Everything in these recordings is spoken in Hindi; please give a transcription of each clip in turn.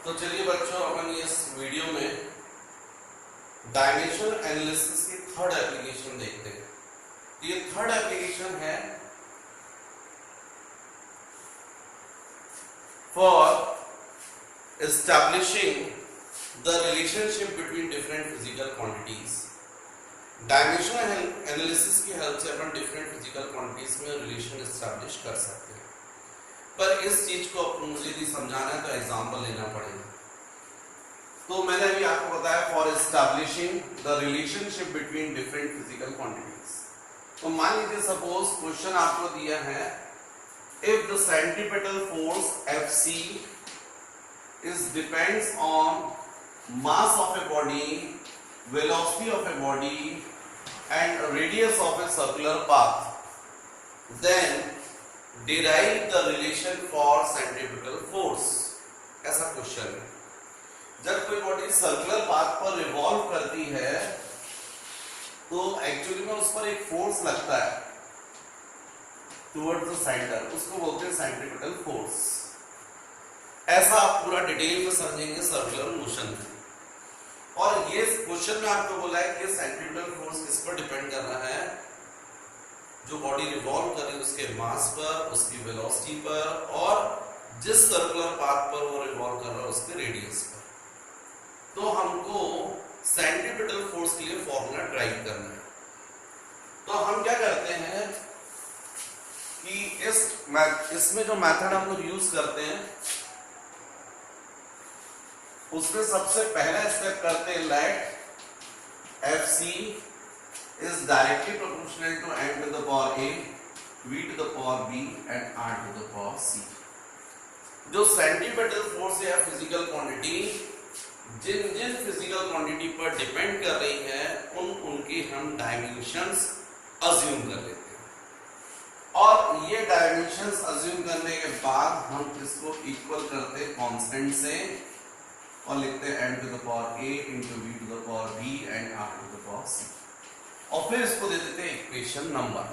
तो चलिए बच्चों, अपन इस वीडियो में डायमेंशन एनालिसिस की थर्ड एप्लीकेशन देखते हैं। ये थर्ड एप्लीकेशन है for establishing the relationship between different physical quantities. Dimension analysis की हेल्प से अपन डिफरेंट फिजिकल क्वांटिटीज में रिलेशन एस्टैब्लिश कर सकते हैं, पर इस चीज को मुझे यदि समझाना है तो एग्जांपल लेना पड़ेगा। तो मैंने अभी आपको बताया for establishing the relationship between different physical quantities. तो मान लीजिए सपोज क्वेश्चन आपको दिया है, if the centripetal force Fc is depends on mass of a body, velocity of a body and radius of a circular path, then derive the relation for centripetal force। ऐसा क्वेश्चन है। जब कोई बॉडी सर्कुलर पाथ पर रिवॉल्व करती है तो एक्चुअली में उस पर एक फोर्स लगता है टुवर्ड्स द सेंटर, उसको बोलते हैं सेंट्रीपिटल फोर्स। ऐसा आप पूरा डिटेल में समझेंगे सर्कुलर मोशन में। और ये क्वेश्चन में आपको बोला है कि सेंट्रीपिटल फोर्स किस पर डिपेंड कर रहा है, जो बॉडी रिवॉल्व कर रही है उसके मास पर, उसकी वेलोसिटी पर और जिस सर्कुलर पाथ पर वो रिवॉल्व कर रहा है उसके रेडियस पर। तो हमको सेंट्रीपिटल फोर्स के लिए फॉर्मूला ड्राइव करना है। तो हम क्या करते हैं कि इसमें जो मेथड हम लोग यूज करते हैं उसमें सबसे पहला स्टेप करते हैं late Fc is directly proportional to m to the power a, v to the power b and r to the power c। जो सेंट्रीपिटल फोर्स है या फिजिकल क्वांटिटी जिन जिन फिजिकल क्वांटिटी पर डिपेंड कर रही है उनकी हम डायमेंशंस अज्यूम कर लेते हैं और ये डायमेंशंस अज्यूम करने के बाद हम इसको इक्वल करते हैं कांस्टेंट से और लिखते हैं m to the power a into v to the power b and r to the power c और फिर इसको दे देते हैं इक्वेशन नंबर।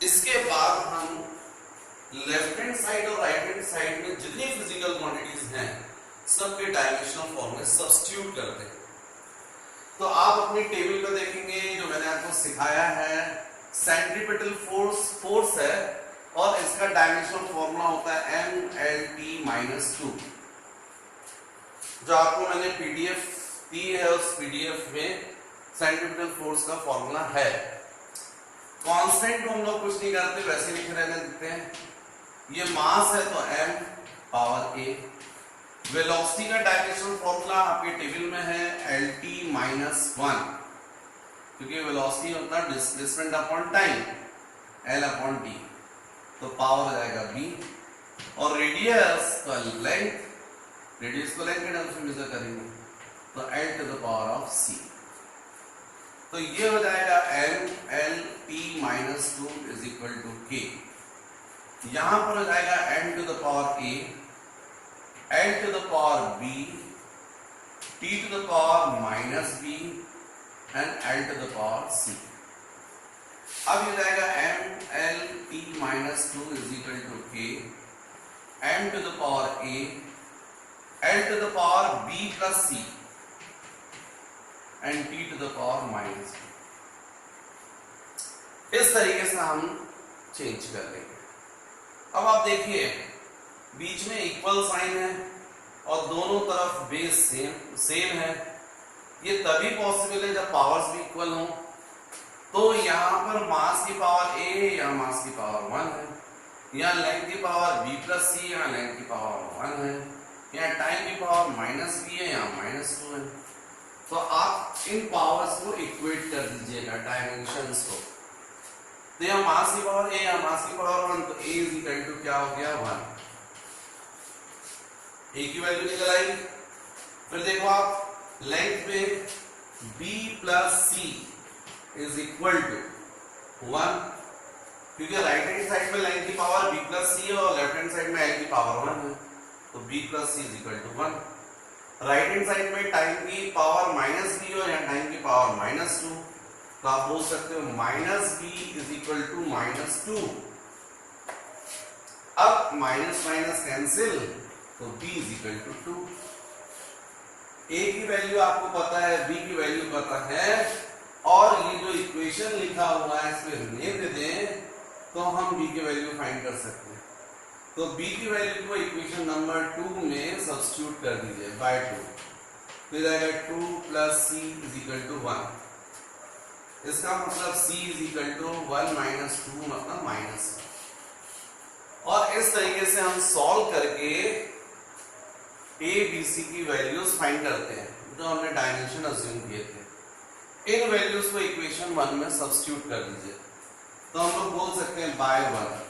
इसके बाद हम लेफ्ट हैंड साइड और राइट हैंड साइड में जितनी फिजिकल क्वांटिटीज हैं सबके डायमेंशनल फॉर्म में सब्स्टिट्यूट करते हैं। तो आप अपनी टेबल पे देखेंगे जो मैंने आपको सिखाया है, सेंट्रीपिटल फोर्स है और इसका डायमेंशनल फॉर्मूला होता है mLT-2। जो आपको मैंने पीडीएफ दी है उस पीडीएफ में सेंट्रीपिटल फोर्स का फॉर्मूला है। कांस्टेंट को हम लोग कुछ नहीं करते, वैसे लिख रहने देते हैं। ये मास है तो m पावर a। वेलोसिटी का डायमेंशनल फॉर्मूला आपके टेबल में है LT-1, क्योंकि वेलोसिटी होता है displacement upon time L upon t, तो पावर हो जाएगा b। और रेडियस का लेंथ, रेडियस को लेंथ के टर्म्स में मेजर करेंगे तो L to the power of c। तो ये हो जाएगा mLT-2 is equal to k। यहां पर हो जाएगा m to the power a, L to the power b, t to the power minus b and L to the power c। अब ये जाएगा mLT-2 is equal to k, m to the power a, L to the power b plus c and t to the power minus b। इस तरीके से हम चेंज कर लेंगे। अब आप देखिए बीच में इक्वल साइन है और दोनों तरफ बेस सेम है। ये तभी पॉसिबल है जब पावर्स भी इक्वल हो। तो यहाँ पर मास की पावर a या मास की पावर 1 है, यहाँ लेंथ की पावर b प्लस c, यहाँ लेंथ की पावर 1 है, यहाँ टाइम की पावर माइनस b है, यहाँ माइनस 2 है। तो आप इन पावर्स को इक्वेट कर दीजिएगा डायमेंशंस को। तो यहाँ मास की पावर a, यहाँ मास की पावर 1, तो a इज इक्वल टू क्या हो गया 1। a की वैल्यू निकल आएगी। फिर देखो आप लेंथ में b plus c is equal to 1, क्योंकि राइट हैंड साइड में लेंथ की पावर b प्लस c है और लेफ्ट हैंड साइड में l की पावर 1 है, तो b plus c is equal to 1। Right hand side में टाइम की पावर माइनस b और यहाँ टाइम की पावर माइनस 2, तो आप बोल सकते हो minus b is equal to minus 2। अब माइनस माइनस कैंसिल तो b is equal to 2। a की वैल्यू आपको पता है, b की वैल्यू पता है, और ये जो इक्वेशन लिखा हुआ है इसमें नेम दे दें तो हम b की वैल्यू फाइंड कर सकते हैं। तो b की वैल्यू को इक्वेशन नंबर 2 में सब्स्टिट्यूट कर दीजिए बाय 2, फिर आएगा 2 plus c is equal to 1। इसका मतलब c is equal to 1 minus 2 मतलब माइनस 1। और इस तरीके से हम सॉल्व करके a b c की वैल्यूज फाइंड करते हैं जो हमने डायमेंशन अज्यूम किए थे। इन वैल्यूज को इक्वेशन 1 में सब्स्टिट्यूट कर दीजिए तो हम लोग बोल सकते हैं bye 1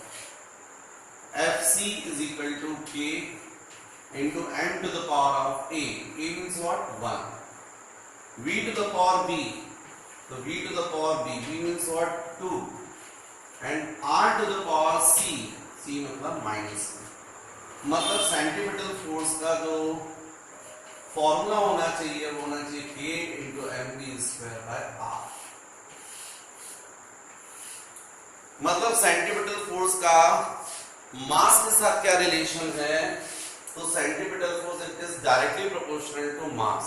fc is equal to k into m to the power of a means what 1, v to the power b, so v to the power b means what 2, and r to the power c मतलब माइनस 1। मतलब सेंटीमीटर फोर्स का जो फॉर्मूला होना चाहिए वो होना चाहिए k into mv square by r। मतलब सेंटीमीटर फोर्स का मास के साथ क्या रिलेशन है, तो centimetre force it is directly proportional to mass.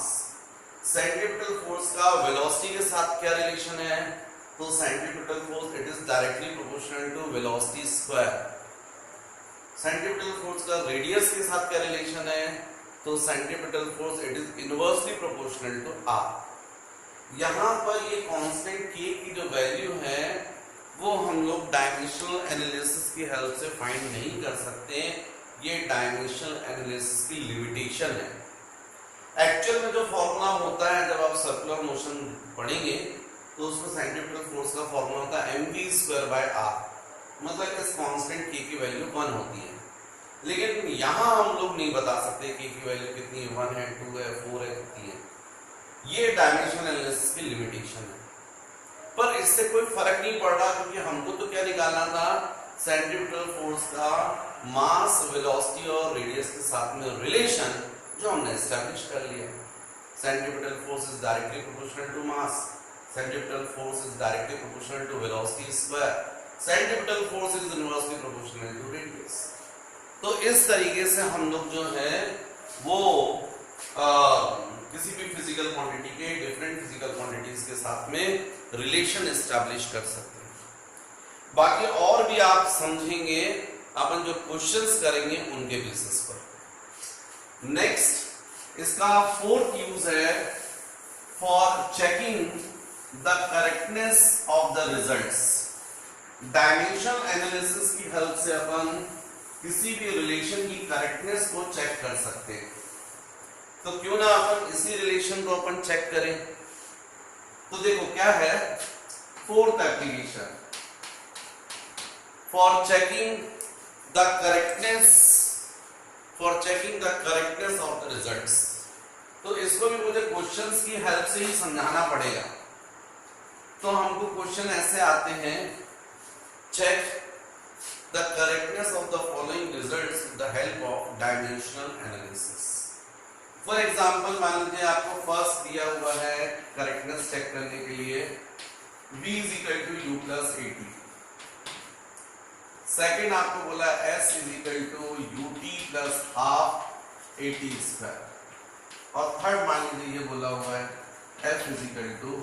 Centimetre force का वेलोसिटी के साथ क्या रिलेशन है, तो centimetre force it is directly proportional to velocity square. Centimetre force का रेडियस के साथ क्या रिलेशन है, तो centimetre force it is inversely proportional to r। यहां पर ये कांस्टेंट k की जो वैल्यू है वो हम लोग डायमेंशनल एनालिसिस की हेल्प से फाइंड नहीं कर सकते। ये डायमेंशनल एनालिसिस की लिमिटेशन है। एक्चुअल में जो फॉर्मूला होता है जब आप सर्कुलर मोशन पढ़ेंगे तो उसमें सेंटीमीटर फोर्स का फॉर्मूला होता है mv स्क्वायर बाय r। मतलब इस कांस्टेंट k की वैल्यू 1 होती है, लेकिन यहां हम लोग नहीं बता सकते k की वैल्यू कितनी है, 1 है, 2 है, 4 है, कितनी है। ये डायमेंशनल एनालिसिस की लिमिटेशन है। पर इससे कोई फर्क नहीं पड़ रहा क्योंकि हमको तो क्या निकालना था, सेंटीमीटर फोर्स का मास, वेलोसिटी और रेडियस के साथ में रिलेशन जो हमने एस्टैब्लिश कर लिया। Centimetre force is directly proportional to mass, centimetre force is directly proportional to velocity square, centimetre force is inversely proportional to radius. तो इस तरीके से हम लोग जो है वो किसी भी फिजिकल क्वांटिटी के डिफरेंट फिजिकल क्वांटिटीज के साथ में रिलेशन एस्टैब्लिश कर सकते हैं। बाकी और भी आप समझेंगे अपन जो क्वेश्चंस करेंगे उनके बेसिस पर। नेक्स्ट इसका फोर्थ यूज है for checking the correctness of the results. Dimensional analysis की हेल्प से अपन किसी भी रिलेशन की करेक्टनेस को चेक कर सकते हैं। तो क्यों ना अपन इसी रिलेशन को अपन चेक करें। तो देखो क्या है, fourth application for checking the correctness of the results. तो इसको भी मुझे क्वेश्चंस की हेल्प से ही समझाना पड़ेगा। तो हमको क्वेश्चन ऐसे आते हैं, check the correctness of the following results with the help of dimensional analysis. For example मान लीजिए आपको फर्स्ट दिया हुआ है करेक्टनेस चेक करने के लिए v is equal to u plus 80। Second आपको बोला s is equal to ut plus half 80 square. और थर्ड मान लीजिए ये बोला हुआ है f is equal to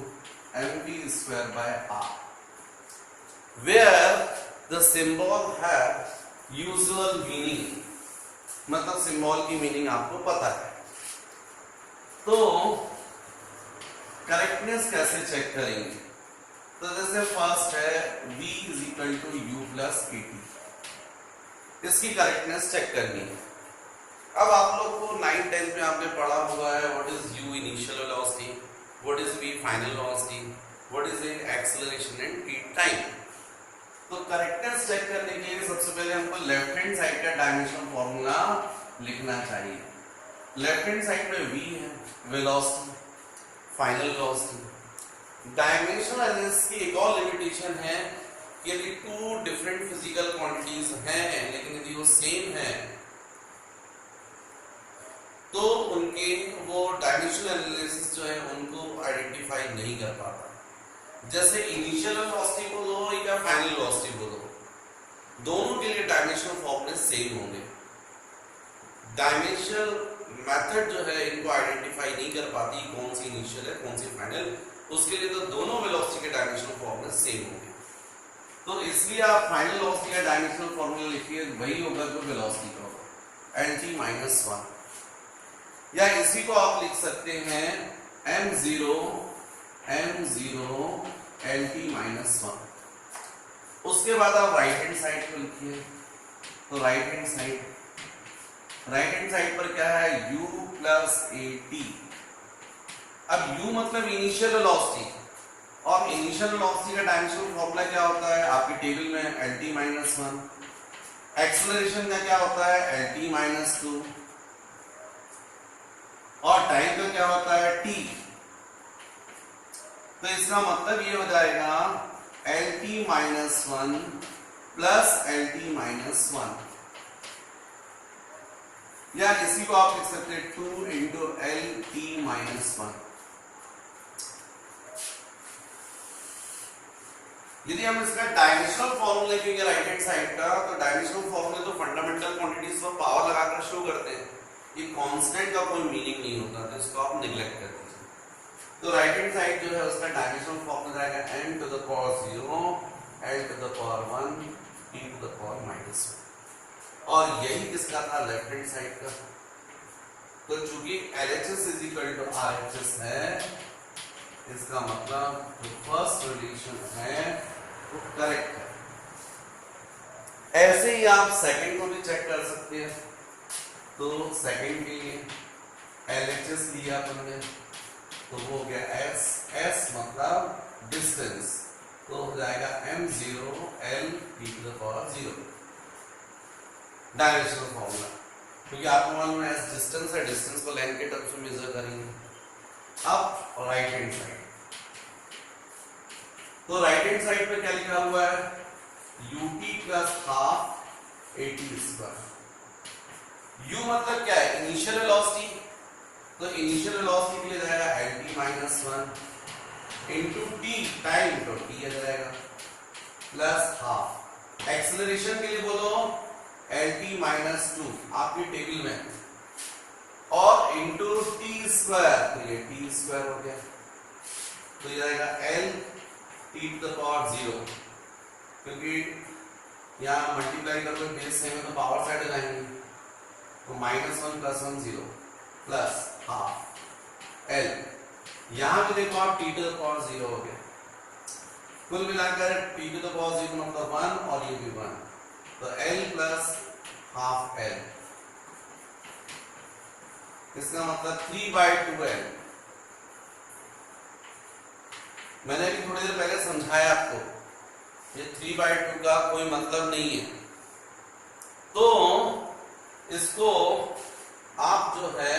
mv square by r, where the symbol have usual meaning. मतलब सिंबल की मीनिंग आपको पता है। तो करेक्टनेस कैसे चेक करेंगे, तो जैसे फर्स्ट है v is equal to u plus 80, इसकी करेक्टनेस चेक करनी है। अब आप लोग को 9th 10th में आपने पढ़ा हुआ है what is u initial velocity, what is v final velocity, what is acceleration and t time. तो करेक्टनेस चेक करने के लिए सबसे पहले हमको लेफ्ट हैंड साइड का डायमेंशन फॉर्मूला लिखना चाहिए। लेफ्ट हैंड साइड में v है velocity, final velocity. Dimensional analysis की एक और लिमिटेशन है कि यदि टू डिफरेंट फिजिकल क्वांटिटीज हैं लेकिन यदि वो सेम है तो उनके वो डायमेंशनल एनालिसिस जो है उनको आइडेंटिफाई नहीं कर पाता। जैसे इनिशियल वेलोसिटी बोलो या फाइनल वेलोसिटी बोलो, दोनों के लिए डायमेंशनल फॉर्मूले सेम होंगे। डायमेंशनल मेथड जो है इनको आइडेंटिफाई नहीं कर पाती कौन सी इनिशियल है कौन सी फाइनल, उसके लिए तो दोनों वेलोसिटी के डायमेंशनल फॉर्मूले सेम होंगे। तो इसलिए आप फाइनल वेलोसिटी का डायमेंशनल फॉर्मूला लिखिए, वही होगा जो वेलोसिटी का होगा, nt-1। या इसी को आप लिख सकते हैं m0 nt-1। उसके बाद आप राइट हैंड साइड को लिखिए। तो राइट हैंड साइड पर क्या है, u प्लस at। अब u मतलब इनिशियल वेलोसिटी, और इनिशियल वेलोसिटी का डायमेंशनल फॉर्मूला क्या होता है आपकी टेबल में, lt-1। एक्सेलरेशन का क्या होता है, lt-2। और टाइम का क्या होता है, t। तो इसका मतलब ये हो जाएगा lt-1 प्लस lt-1, या इसी को आप लिख सकते हैं 2 इंटू lt-1। यदि हम इसका डायमेंशनल फॉर्मूला लिखेंगे राइट हैंड साइड का, तो डायमेंशनल फॉर्मूले तो फंडामेंटल क्वांटिटीज पर पावर लगाकर शो करते हैं, ये कांस्टेंट का कोई मीनिंग नहीं होता, तो इसको आप निगलेक्ट कर दीजिए। तो राइट हैंड साइड जो है उसका डायमेंशनल फॉर्मूला आएगा n to the power 0 l to the power 1 t to the power -1। और यही किसका था, लेफ्ट हैंड साइड का। तो चूंकि LHS is equal to RHS है, इसका मतलब जो फर्स्ट रिलेशन है वो करेक्ट है। ऐसे ही आप सेकंड को भी चेक कर सकते हैं। तो सेकंड के लिए LHS लिया हमने, तो वो हो गया s मतलब डिस्टेंस, तो हो जाएगा m0 l t to the power 0 dimensional formula, क्योंकि आपको मालूम है s डिस्टेंस है, डिस्टेंस को लेंथ के टर्म्स में मेजर करेंगे। अब राइट हैंड साइड, तो राइट हैंड साइड पे क्या लिखा हुआ है, ut plus half at square. u मतलब क्या है, इनिशियल वेलोसिटी, तो इनिशियल वेलोसिटी के लिए जाएगा lt-1 इंटू t, टाइम तो t आ जाएगा, प्लस हाफ। एक्सेलरेशन के लिए बोलो lt-2 आपकी टेबल में, और इंटू t स्क्वायर, तो ये t स्क्वायर हो गया, तो ये जाएगा l t to the power 0, क्योंकि यहाँ मल्टीप्लाई करोगे बेस सेम है तो पावर साइड जाएंगे, तो -1 प्लस 1 0 प्लस हाफ l। यहां पे देखो आप t टू द पावर 0 हो गया, कुल मिलाकर t टू द पावर 0 मतलब 1 और ये भी 1, तो l प्लस हाफ l, इसका मतलब 3/2l। मैंने भी थोड़ी देर पहले समझाया आपको, ये 3/2 का कोई मतलब नहीं है। तो इसको आप जो है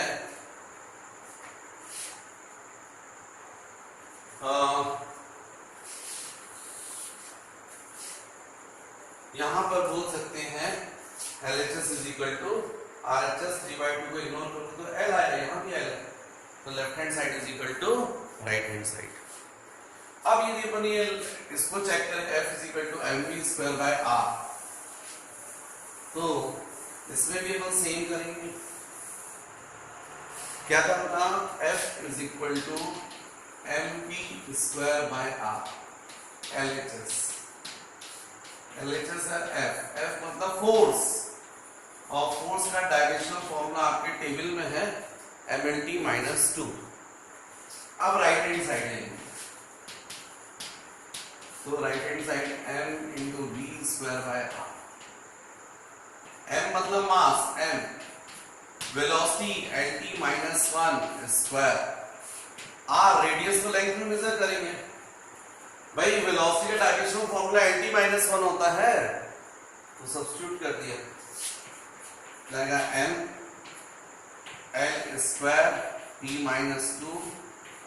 यहां पर बोल सकते हैं LHS is equal to RHS, 3/2 को इग्नोर करो तो L आएगा, यहाँ भी L है, तो left hand side is equal to right hand side. अब यदि अपन ये इसको चेक करें F is equal to mv²/r, तो इसमें भी अपन सेम करेंगे। क्या था अपना, F is equal to mv²/r, LHS है F मतलब फोर्स, और फोर्स का डायमेंशनल फॉर्मूला आपके टेबल में है mlt-2। अब राइट हैंड साइड लेंगे, तो right hand side m into v²/r। m मतलब mass, m velocity lt-1 square, r radius को लेंथ में मेजर करेंगे। भाई वेलोसिटी का डायमेंशनल फॉर्मूला lt-1 होता है, तो सब्स्टिट्यूट कर दिया, जाएगा m l square t-2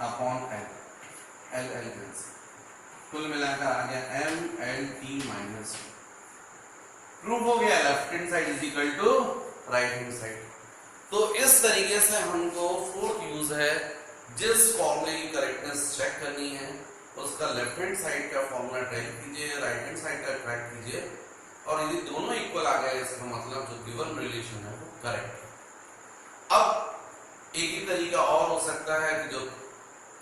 upon l cancel, कुल मिलाकर आ गया m l t-2। प्रूफ हो गया left hand side is equal to right hand side. तो इस तरीके से हमको फोर्थ यूज है, जिस फॉर्मूले की करेक्टनेस चेक करनी है उसका लेफ्ट हैंड साइड का फॉर्मूला ट्राई कीजिए, राइट हैंड साइड का ट्राई कीजिए, और यदि दोनों इक्वल आ गए इसका मतलब जो गिवन रिलेशन है वो करेक्ट है। एक ही तरीका और हो सकता है कि जो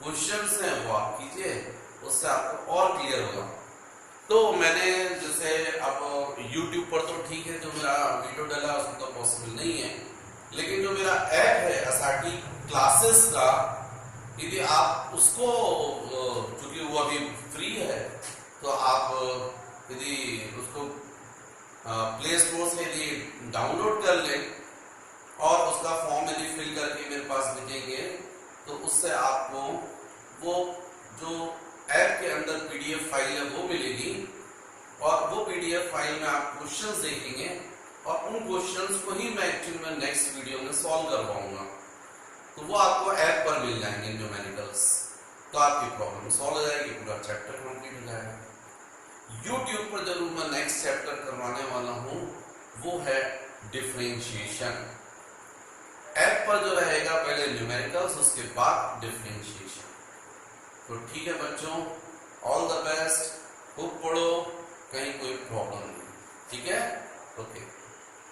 क्वेश्चंस हैं वो आप कीजिए, उससे आपको और क्लियर होगा। तो मैंने जैसे अब YouTube पर तो ठीक है, जो मेरा वीडियो डाला उसमें तो पॉसिबल नहीं है, लेकिन जो मेरा ऐप है एसआरटी क्लासेस का, यदि आप उसको चूंकि वो अभी फ्री है, तो आप यदि उसको प्ले स्टोर से यदि डाउनलोड कर लें और उसका फॉर्म यदि फिल करके मेरे पास भेजेंगे, तो उससे आपको वो जो ऐप के अंदर पीडीएफ फाइल है वो मिलेगी, और वो पीडीएफ फाइल में आप क्वेश्चंस देखेंगे, और उन क्वेश्चंस को ही मैं एक्चुअली में नेक्स्ट वीडियो में सॉल्व कर पाऊंगा। तो वो आपको ऐप पर मिल जाएंगे न्यूमेरिकल्स, तो आपकी प्रॉब्लम सॉल्व हो जाएगी, पूरा चैप्टर कंप्लीट हो जाएगा। यूट्यूब पर जरूर मैं नेक्स्ट चैप्टर करवाने वाला हूं, वो है डिफरेंशिएशन। ऐप पर जो रहेगा पहले न्यूमेरिकल्स, उसके बाद डिफरेंशिएशन। तो ठीक है बच्चों, ऑल द बेस्ट, खूब पढ़ो,